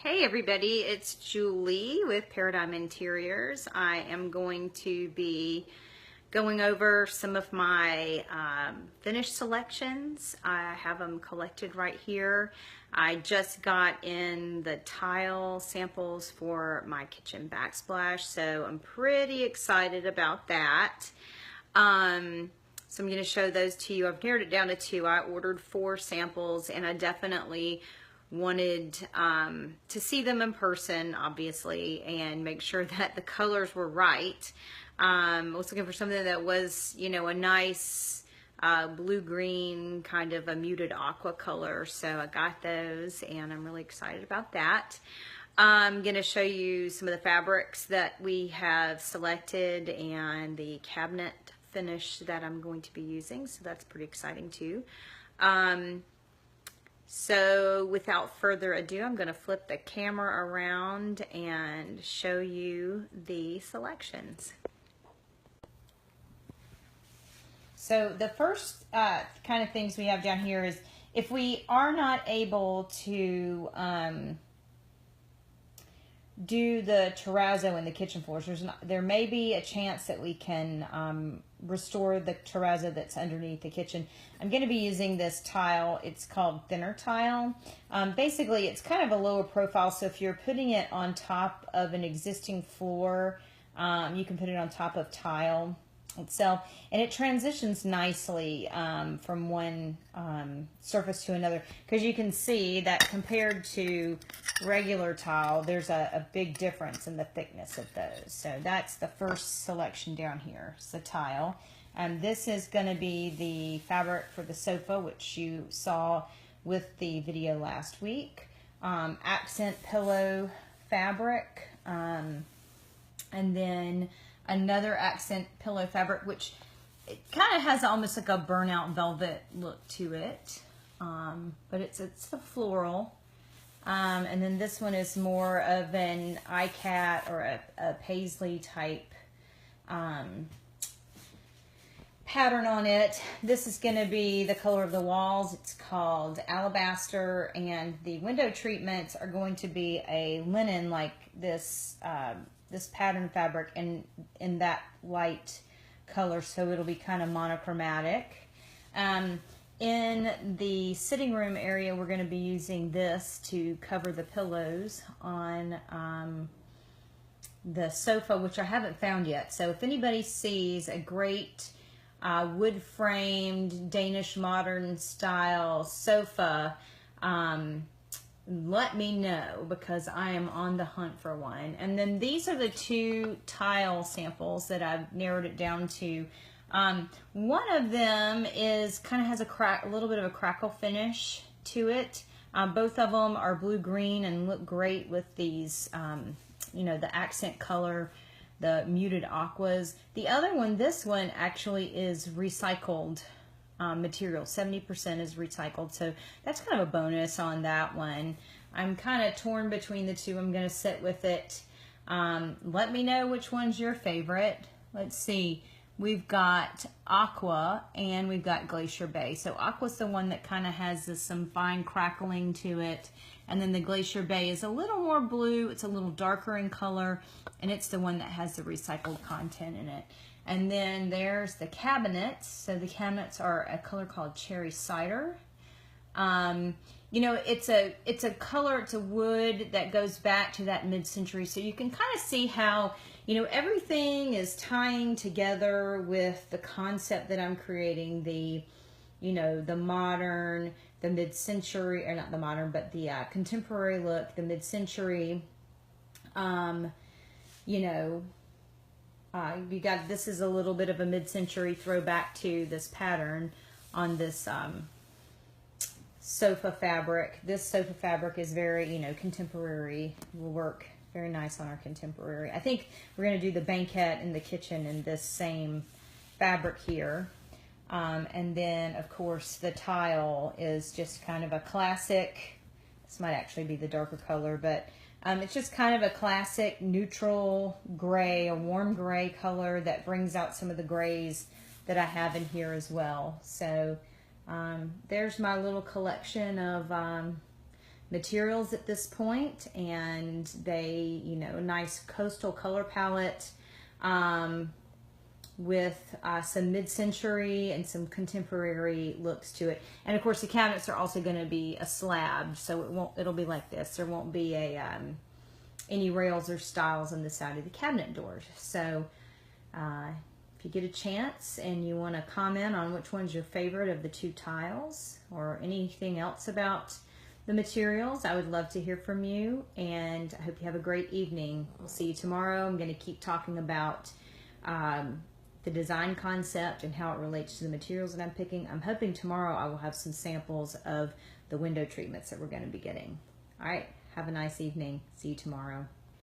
Hey everybody, it's Julie with Paradigm Interiors. I am going to be going over some of my finished selections. I have them collected right here. I just got in the tile samples for my kitchen backsplash, so I'm pretty excited about that. So I'm going to show those to you. I've narrowed it down to two. I ordered 4 samples and I definitely wanted to see them in person, obviously, and make sure that the colors were right. I was looking for something that was, you know, a nice blue-green, kind of a muted aqua color, so I got those, and I'm really excited about that. I'm going to show you some of the fabrics that we have selected and the cabinet finish that I'm going to be using, so that's pretty exciting too. So without further ado, I'm going to flip the camera around and show you the selections. So the first kind of things we have down here is if we are not able to do the terrazzo in the kitchen floors, there may be a chance that we can restore the terrazzo that's underneath the kitchen. I'm going to be using this tile. It's called thinner tile. Basically, it's kind of a lower profile, so if you're putting it on top of an existing floor, you can put it on top of tile itself, and it transitions nicely from one surface to another, because you can see that compared to regular tile, there's a big difference in the thickness of those. So that's the first selection down here. It's the tile, and this is going to be the fabric for the sofa, which you saw with the video last week. Accent pillow fabric, and then another accent pillow fabric, which it kind of has almost like a burnout velvet look to it, but it's the floral. And then this one is more of an iCat or a paisley type pattern on it. This is going to be the color of the walls. It's called alabaster, and the window treatments are going to be a linen like this this pattern fabric in that light color, so it'll be kind of monochromatic. In the sitting room area, we're going to be using this to cover the pillows on the sofa, which I haven't found yet. So if anybody sees a great wood framed Danish modern style sofa, let me know, because I am on the hunt for one. And then these are the 2 tile samples that I've narrowed it down to. One of them is kind of has a little bit of a crackle finish to it. Both of them are blue-green and look great with these, you know, the accent color, the muted aquas. The other one, this one, actually is recycled material. 70% is recycled, so that's kind of a bonus on that one. I'm kind of torn between the two. I'm going to sit with it. Let me know which one's your favorite. Let's see. We've got Aqua and we've got Glacier Bay. So Aqua's the one that kind of has some fine crackling to it, and then the Glacier Bay is a little more blue. It's a little darker in color, and it's the one that has the recycled content in it. And then there's the cabinets. So the cabinets are a color called Cherry Cider. You know, it's a color, it's a wood that goes back to that mid-century. So you can kind of see how, you know, everything is tying together with the concept that I'm creating, the, you know, the modern, the mid-century, or not the modern, but the contemporary look, the mid-century, you know, you got, this is a little bit of a mid-century throwback to this pattern on this sofa fabric. This sofa fabric is very, you know, contemporary, will work very nice on our contemporary. I think we're going to do the banquette in the kitchen in this same fabric here. And then, of course, the tile is just kind of a classic. This might actually be the darker color, but it's just kind of a classic neutral gray, a warm gray color that brings out some of the grays that I have in here as well. So there's my little collection of materials at this point, and they, you know, a nice coastal color palette with some mid-century and some contemporary looks to it. And of course the cabinets are also going to be a slab, so it'll be like this. There won't be a any rails or stiles on the side of the cabinet doors. So if you get a chance and you want to comment on which one's your favorite of the two tiles or anything else about the materials, I would love to hear from you, and I hope you have a great evening. We'll see you tomorrow. I'm going to keep talking about the design concept and how it relates to the materials that I'm picking. I'm hoping tomorrow I will have some samples of the window treatments that we're going to be getting. All right, have a nice evening. See you tomorrow.